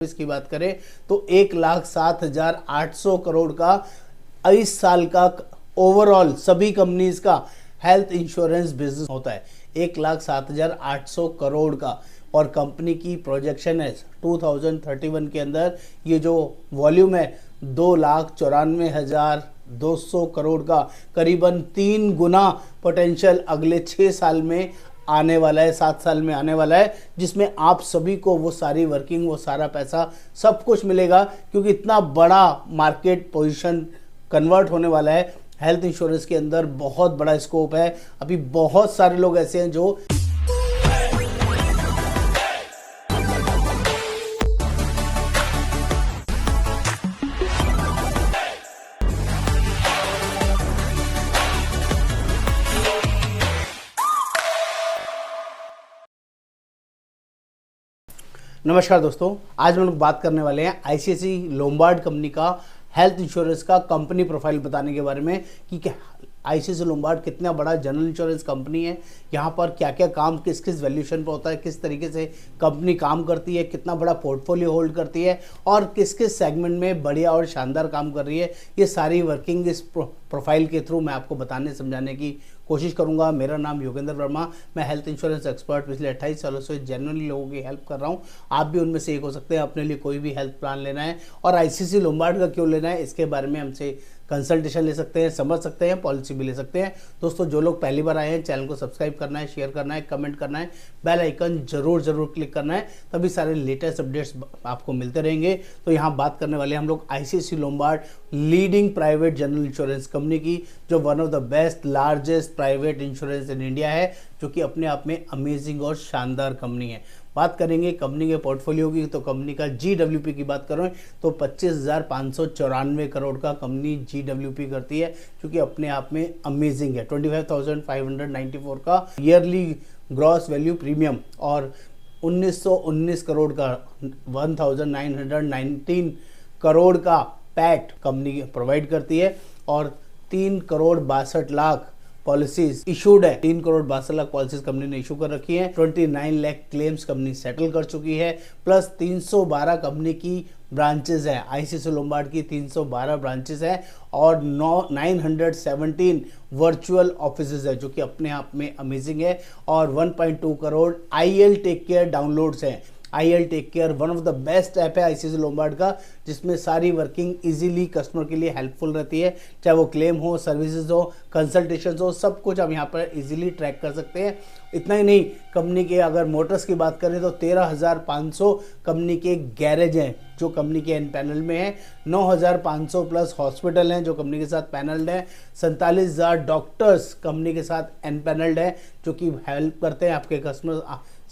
इसकी बात करें तो 1,07,800 करोड़ का इस साल का ओवरऑल सभी कंपनीज का हेल्थ इंश्योरेंस बिजनेस होता है। 1,07,800 करोड़ का और कंपनी की प्रोजेक्शन है 2031 के अंदर ये जो वॉल्यूम है 2,94,200 करोड़ का, करीबन 3 गुना पोटेंशियल अगले 6 साल में आने वाला है, 7 साल में आने वाला है, जिसमें आप सभी को वो सारी वर्किंग, वो सारा पैसा सब कुछ मिलेगा, क्योंकि इतना बड़ा मार्केट पोजीशन कन्वर्ट होने वाला है। हेल्थ इंश्योरेंस के अंदर बहुत बड़ा स्कोप है। अभी बहुत सारे लोग ऐसे हैं जो नमस्कार दोस्तों, आज हम लोग बात करने वाले हैं आईसीआईसीआई लोम्बार्ड कंपनी का हेल्थ इंश्योरेंस का कंपनी प्रोफाइल बताने के बारे में कि आईसीआईसीआई लोम्बार्ड कितना बड़ा जनरल इंश्योरेंस कंपनी है, यहाँ पर क्या क्या काम किस किस वैल्यूएशन पर होता है, किस तरीके से कंपनी काम करती है, कितना बड़ा पोर्टफोलियो होल्ड करती है और किस किस सेगमेंट में बढ़िया और शानदार काम कर रही है। ये सारी वर्किंग इस प्रोफाइल के थ्रू मैं आपको बताने समझाने की कोशिश करूंगा। मेरा नाम योगेंद्र वर्मा, मैं हेल्थ इंश्योरेंस एक्सपर्ट पिछले 28 सालों से जेन्युइनली लोगों की हेल्प कर रहा हूं। आप भी उनमें से एक हो सकते हैं। अपने लिए कोई भी हेल्थ प्लान लेना है और आईसीआईसीआई लोम्बार्ड का क्यों लेना है, इसके बारे में हमसे कंसल्टेशन ले सकते हैं, समझ सकते हैं, पॉलिसी भी ले सकते हैं। दोस्तों, जो लोग पहली बार आए हैं, चैनल को सब्सक्राइब करना है, शेयर करना है, कमेंट करना है, बेल आइकन जरूर क्लिक करना है, तभी सारे लेटेस्ट अपडेट्स आपको मिलते रहेंगे। तो यहाँ बात करने वाले हम लोग ICICI Lombard leading private general insurance company की, जो one of the best largest private insurance in India है, जो कि अपने आप में अमेजिंग और शानदार कंपनी है। बात करेंगे कंपनी के पोर्टफोलियो की, तो कंपनी का जीडब्ल्यूपी की बात करें तो 25,594 करोड़ का कंपनी जीडब्ल्यूपी करती है, जो कि अपने आप में अमेजिंग है। 25,594 का ईयरली ग्रॉस वैल्यू प्रीमियम और 1919 करोड़ का 1919 करोड़ का पैट कंपनी प्रोवाइड करती है और 3 करोड़ 62 लाख पॉलिसीज इशूड है। 3 करोड़ 62 लाख पॉलिसीज कंपनी ने इशू कर रखी है। 29 लाख क्लेम्स कंपनी सेटल कर चुकी है, प्लस 312 कंपनी की ब्रांचेस है। आईसीआईसीआई लोम्बार्ड की 312 ब्रांचेस है और 917 वर्चुअल ऑफिसेज है, जो कि अपने आप में अमेजिंग है। और 1.2 crore IL take care downloads हैं। IL take care one of the best app है आईसीआईसीआई लोम्बार्ड का, जिसमें सारी वर्किंग इजीली कस्टमर के लिए हेल्पफुल रहती है, चाहे वो क्लेम हो, सर्विसेज हो, कंसल्टेशन हो, सब कुछ हम यहाँ पर इजीली ट्रैक कर सकते हैं। इतना ही नहीं, कंपनी के अगर मोटर्स की बात करें तो 13,500 कंपनी के गैरेज हैं जो कंपनी के एन पैनल में है। 9,500 प्लस हॉस्पिटल हैं जो कंपनी के साथ पैनल्ड है। 47,000 डॉक्टर्स कंपनी के साथ एन पैनल्ड है, जो कि हेल्प करते हैं आपके कस्टमर,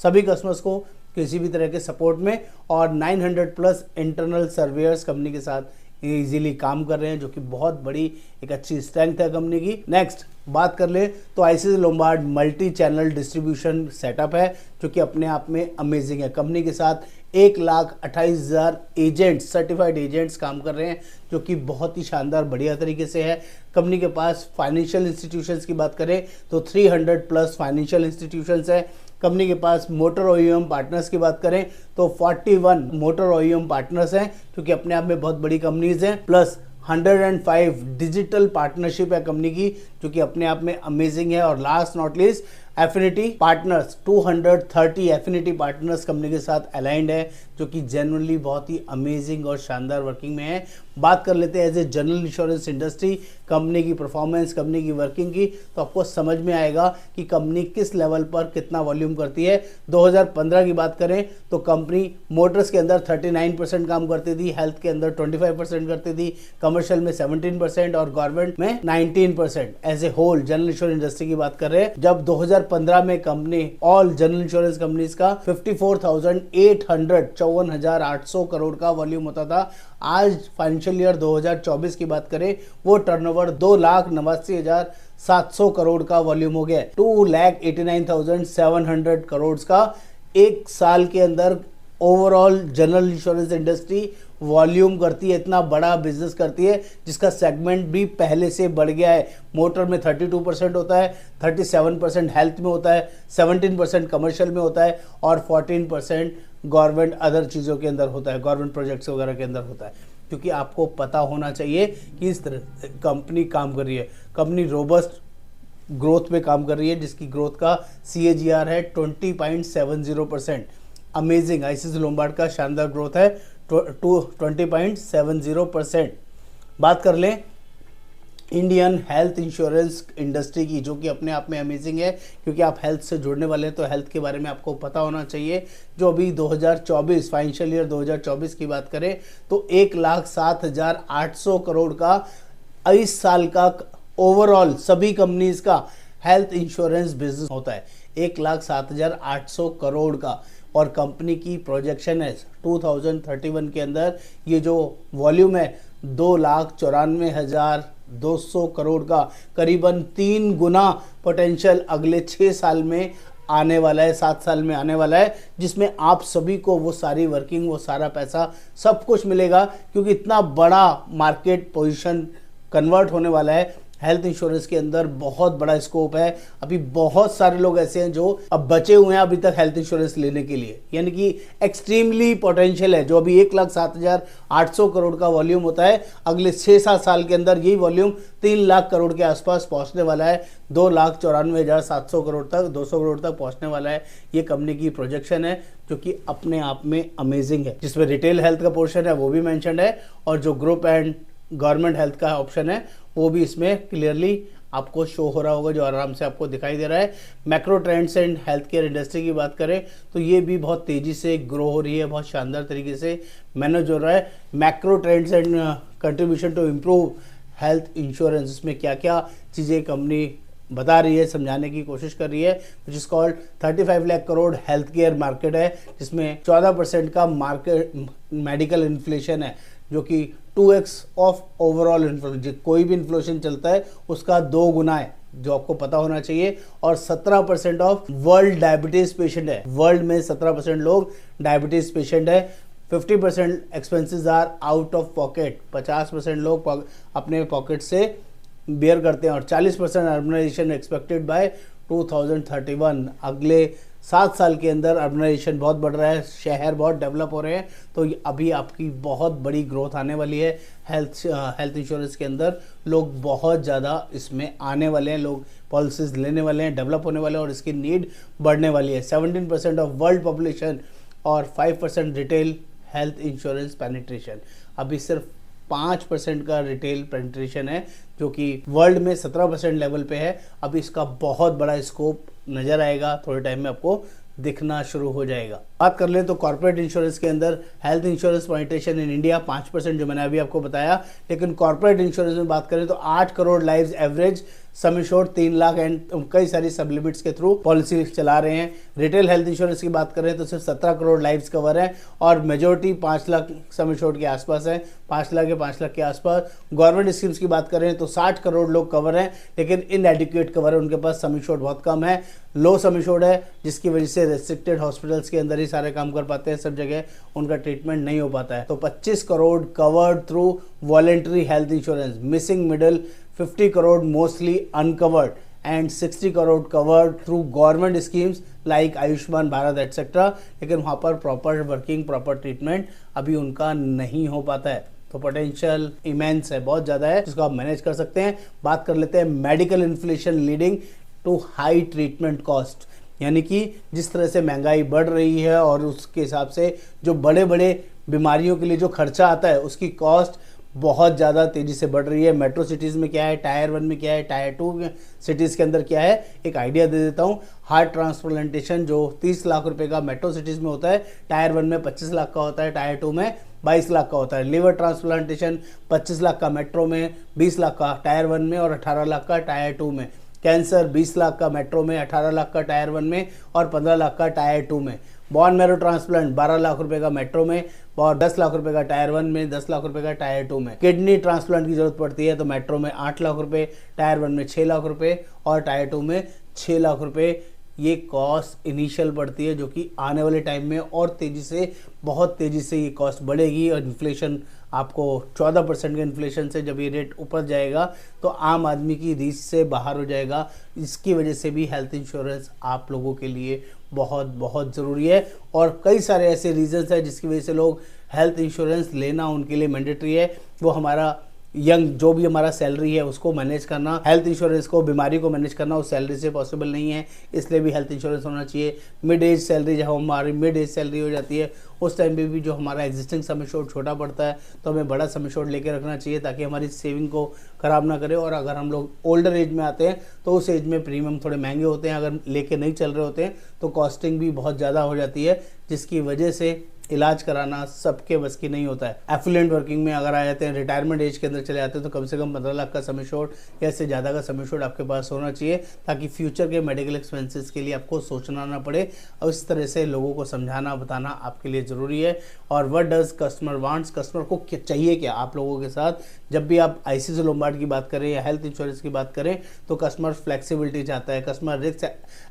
सभी कस्टमर्स को किसी भी तरह के सपोर्ट में। और 900 प्लस इंटरनल सर्वेयर्स कंपनी के साथ इजीली काम कर रहे हैं, जो कि बहुत बड़ी एक अच्छी स्ट्रेंथ है कंपनी की। नेक्स्ट बात कर ले तो ICICI Lombard multi channel distribution setup है, जो कि अपने आप में अमेजिंग है। कंपनी के साथ 1,28,000 एजेंट्स, सर्टिफाइड एजेंट्स काम कर रहे हैं, जो कि बहुत ही शानदार बढ़िया तरीके से है। कंपनी के पास फाइनेंशियल इंस्टीट्यूशंस की बात करें तो 300 प्लस फाइनेंशियल इंस्टीट्यूशंस है। कंपनी के पास मोटर ओईएम पार्टनर्स की बात करें तो 41 मोटर ओईएम पार्टनर्स हैं, जो कि अपने आप में बहुत बड़ी कंपनीज हैं। प्लस 105 डिजिटल पार्टनरशिप है कंपनी की, जो कि अपने आप में अमेजिंग है। और last not least affinity partners, 230 affinity partners company के साथ अलाइंड है, जो कि जेन्युइनली बहुत ही अमेजिंग और शानदार वर्किंग में है। बात कर लेते हैं as a general insurance industry company की परफॉर्मेंस, कंपनी की वर्किंग की, तो आपको समझ में आएगा कि कंपनी किस लेवल पर कितना वॉल्यूम करती है। 2015 की बात करें तो कंपनी मोटर्स के अंदर 39% काम करती थी, हेल्थ के अंदर 25% करती थी, कमर्शियल में 17% और गवर्नमेंट में 19%। As a whole general insurance industry की बात कर रहे हैं, जब 2015 में company all general insurance companies का 54,800 करोड़ का वॉल्यूम होता था। आज फाइनेंशियल ईयर 2024 की बात करें, वो टर्नओवर 2,89,700 करोड़ का वॉल्यूम हो गया। 2,89,700 करोड़ का एक साल के अंदर overall general insurance industry volume करती है, इतना बड़ा बिजनेस करती है, जिसका सेगमेंट भी पहले से बढ़ गया है। मोटर में 32% होता है, 37% हेल्थ में होता है, 17% कमर्शियल में होता है और 14% गवर्नमेंट अदर चीज़ों के अंदर होता है, गवर्नमेंट प्रोजेक्ट्स वगैरह के अंदर होता है, क्योंकि आपको पता होना चाहिए कि इस तरह कंपनी काम कर रही है। कंपनी रोबस्ट ग्रोथ पे काम कर रही है, जिसकी ग्रोथ का CAGR है 20.70%। अमेजिंग, आईसीसी लोम्बार्ड का शानदार ग्रोथ है 20.70%। बात कर लें इंडियन हेल्थ इंश्योरेंस इंडस्ट्री की, जो कि अपने आप में अमेजिंग है, क्योंकि आप हेल्थ से जुड़ने वाले हैं तो हेल्थ के बारे में आपको पता होना चाहिए। जो अभी 2024 फाइनेंशियल ईयर 2024 की बात करें तो 1,07,800 करोड़ का इस साल का ओवरऑल सभी कंपनीज का हेल्थ इंश्योरेंस बिजनेस होता है, 1,07,800 करोड़ का। और कंपनी की प्रोजेक्शन है 2031 के अंदर ये जो वॉल्यूम है 2,94,200 करोड़ का, करीबन 3 गुना पोटेंशियल अगले 6 साल में आने वाला है, 7 साल में आने वाला है, जिसमें आप सभी को वो सारी वर्किंग, वो सारा पैसा सब कुछ मिलेगा, क्योंकि इतना बड़ा मार्केट पोजीशन कन्वर्ट होने वाला है। हेल्थ इंश्योरेंस के अंदर बहुत बड़ा स्कोप है। अभी बहुत सारे लोग ऐसे हैं जो अब बचे हुए हैं अभी तक हेल्थ इंश्योरेंस लेने के लिए, यानी कि एक्सट्रीमली पोटेंशियल है। जो अभी 1,07,800 करोड़ का वॉल्यूम होता है, अगले 6-7 साल के अंदर यही वॉल्यूम 3 लाख करोड़ के आसपास पहुंचने वाला है, 2,94,700 करोड़ तक, 200 करोड़ तक पहुंचने वाला है। ये कंपनी की प्रोजेक्शन है, जो कि अपने आप में अमेजिंग है, जिसमें रिटेल हेल्थ का पोर्शन है वो भी मेंशन्ड है, और जो ग्रुप एंड गवर्नमेंट हेल्थ का ऑप्शन है वो भी इसमें क्लियरली आपको शो हो रहा होगा, जो आराम से आपको दिखाई दे रहा है। Macro trends and health care industry की बात करें तो ये भी बहुत तेजी से ग्रो हो रही है, बहुत शानदार तरीके से मैनेज हो रहा है। Macro trends and contribution to improve health insurance, इसमें क्या क्या चीज़ें कंपनी बता रही है, समझाने की कोशिश कर रही है। Which is called 35 lakh crore health care market है, जिसमें 14% का मार्केट मेडिकल इन्फ्लेशन है, जो कि 2x ऑफ ओवरऑल इन्फ्लेशन, कोई भी इन्फ्लेशन चलता है उसका 2 गुना है, जो आपको पता होना चाहिए। और 17% ऑफ वर्ल्ड डायबिटीज पेशेंट है, वर्ल्ड में 17% लोग डायबिटीज पेशेंट है। 50% expenses are out of pocket, 50% लोग अपने पॉकेट से बेयर करते हैं, और 40% अर्बनाइजेशन एक्सपेक्टेड बाय 2031। अगले 7 साल के अंदर अर्बनाइजेशन बहुत बढ़ रहा है, शहर बहुत डेवलप हो रहे हैं, तो अभी आपकी बहुत बड़ी ग्रोथ आने वाली है हेल्थ इंश्योरेंस के अंदर। लोग बहुत ज़्यादा इसमें आने वाले हैं, लोग पॉलिसीज लेने वाले हैं, डेवलप होने वाले हैं, और इसकी नीड बढ़ने वाली है। 17% ऑफ वर्ल्ड पॉपुलेशन और 5% रिटेल हेल्थ इंश्योरेंस पेनिट्रेशन, अभी सिर्फ 5% का रिटेल पेनिट्रेशन है, जो कि वर्ल्ड में 17% लेवल पे है। अब इसका बहुत बड़ा स्कोप नजर आएगा, थोड़े टाइम में आपको दिखना शुरू हो जाएगा। बात कर लें तो कॉर्पोरेट इंश्योरेंस के अंदर health insurance penetration in India 5%, जो मैंने अभी आपको बताया। लेकिन कॉर्पोरेट इंश्योरेंस में बात करें तो 8 crore lives average, some insured 3 lakh, and कई सारी सब लिमिट्स के थ्रू पॉलिसी चला रहे हैं। रिटेल हेल्थ इंश्योरेंस की बात करें तो सिर्फ 17 करोड़ लाइव्स कवर है, और मेजोरिटी 5 लाख सम इंश्योर्ड के आसपास है, 5 लाख या 5 लाख के आसपास। गवर्नमेंट स्कीम्स की बात करें तो 60 करोड़ लोग कवर हैं, लेकिन इनएडिक्वेट कवर है, उनके पास सम इंश्योर्ड बहुत कम है, लो सम इंश्योर्ड है, जिसकी वजह से रेस्ट्रिक्टेड हॉस्पिटल्स के अंदर ही सारे काम कर पाते हैं, सब जगह उनका ट्रीटमेंट नहीं हो पाता है। तो 25 crore covered through voluntary health insurance, missing middle 50 crore mostly uncovered, and 60 crore covered through government schemes like Ayushman Bharat etcetera, लेकिन वहाँ पर प्रॉपर वर्किंग, प्रॉपर ट्रीटमेंट अभी उनका नहीं हो पाता है। तो पोटेंशियल इमेंस है, बहुत ज़्यादा है, जिसको आप मैनेज कर सकते हैं। बात कर लेते हैं medical inflation leading to high treatment cost, यानी कि जिस तरह से महंगाई बढ़ रही है और उसके हिसाब से जो बड़े बड़े बीमारियों के लिए जो खर्चा आता है उसकी कॉस्ट बहुत ज़्यादा तेज़ी से बढ़ रही है। मेट्रो सिटीज़ में क्या है, टायर 1 में क्या है, टायर 2 सिटीज़ के अंदर क्या है, एक आइडिया दे देता हूँ। हार्ट ट्रांसप्लांटेशन जो 30 लाख रुपए का मेट्रो सिटीज़ में होता है, टायर 1 में 25 लाख का होता है, टायर 2 में 22 लाख का होता है। लिवर ट्रांसप्लांटेशन 25 लाख का मेट्रो में, 20 लाख का टायर 1 में, और 18 लाख का टायर 2 में। कैंसर 20 लाख का मेट्रो में, 18 लाख का टायर 1 में, और 15 लाख का टायर 2 में। बॉन मैरो ट्रांसप्लांट 12 लाख रुपए का मेट्रो में, और 10 लाख रुपए का टायर 1 में, 10 लाख रुपए का टायर 2 में। किडनी ट्रांसप्लांट की जरूरत पड़ती है तो मेट्रो में 8 लाख रुपए, टायर 1 में 6 लाख रुपए, और टायर 2 में 6 लाख रुपए ये कॉस्ट इनिशियल बढ़ती है, जो कि आने वाले टाइम में और तेज़ी से, बहुत तेज़ी से ये कॉस्ट बढ़ेगी। और इन्फ्लेशन आपको 14% के इन्फ्लेशन से जब ये रेट ऊपर जाएगा तो आम आदमी की रीच से बाहर हो जाएगा। इसकी वजह से भी हेल्थ इंश्योरेंस आप लोगों के लिए बहुत बहुत ज़रूरी है। और कई सारे ऐसे रीजंस हैं जिसकी वजह से लोग हेल्थ इंश्योरेंस लेना उनके लिए मैंडेटरी है। वो हमारा जो भी हमारा सैलरी है उसको मैनेज करना, हेल्थ इंश्योरेंस को, बीमारी को मैनेज करना उस सैलरी से पॉसिबल नहीं है, इसलिए भी हेल्थ इंश्योरेंस होना चाहिए। मिड एज सैलरी, जब हमारी मिड एज सैलरी हो जाती है उस टाइम पे भी जो हमारा एग्जिस्टिंग सम एश्योर्ड छोटा पड़ता है तो हमें बड़ा सम एश्योर्ड लेके रखना चाहिए ताकि हमारी सेविंग को ख़राब ना करे। और अगर हम लोग ओल्डर एज में आते हैं तो उस एज में प्रीमियम थोड़े महंगे होते हैं, अगर लेके नहीं चल रहे होते हैं तो कॉस्टिंग भी बहुत ज़्यादा हो जाती है, जिसकी वजह से इलाज कराना सबके बस की नहीं होता है। एफिलिएंट वर्किंग में अगर आ जाते हैं, रिटायरमेंट एज के अंदर चले जाते हैं तो कम से कम 15 लाख का सम एश्योर्ड या इससे ज़्यादा का सम एश्योर्ड आपके पास होना चाहिए ताकि फ्यूचर के मेडिकल एक्सपेंसेस के लिए आपको सोचना ना पड़े। और इस तरह से लोगों को समझाना बताना आपके लिए ज़रूरी है। और what does customer wants, customer को चाहिए क्या आप लोगों के साथ। जब भी आप आईसीसी लोम्बार्ड की बात करें या हेल्थ इंश्योरेंस की बात करें तो कस्टमर फ्लेक्सिबिलिटी चाहता है, कस्टमर रिस्क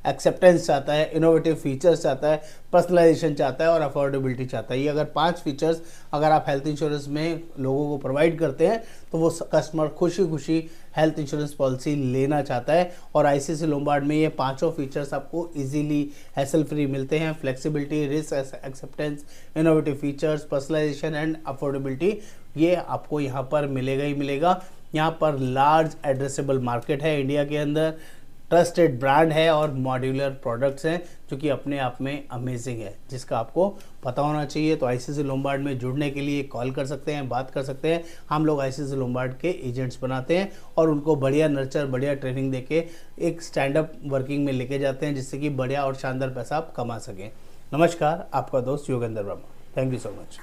एक्सेप्टेंस चाहता है, इनोवेटिव फीचर्स चाहता है, पर्सनलाइजेशन चाहता है और अफोर्डेबिलिटी चाहता है। ये अगर 5 फीचर्स अगर आप हेल्थ इंश्योरेंस में लोगों को प्रोवाइड करते हैं तो वो कस्टमर खुशी खुशी हेल्थ इंश्योरेंस पॉलिसी लेना चाहता है। और आईसीसी लोम्बार्ड में ये 5 फीचर्स आपको इजीली हैसल फ्री मिलते हैं। Flexibility, risk acceptance, innovative features, personalization and affordability, ये आपको यहाँ पर मिलेगा ही मिलेगा। यहाँ पर लार्ज एड्रेसेबल मार्केट है इंडिया के अंदर, ट्रस्टेड ब्रांड है और मॉड्यूलर प्रोडक्ट्स हैं जो कि अपने आप में अमेजिंग है, जिसका आपको पता होना चाहिए। तो आईसीसी लोम्बार्ड में जुड़ने के लिए कॉल कर सकते हैं, बात कर सकते हैं। हम लोग आईसीसी लोम्बार्ड के एजेंट्स बनाते हैं और उनको बढ़िया नर्चर, बढ़िया ट्रेनिंग देके एक स्टैंड अप वर्किंग में लेके जाते हैं जिससे कि बढ़िया और शानदार पैसा आप कमा सकें। नमस्कार, आपका दोस्त Yogendra Verma. Thank you so much.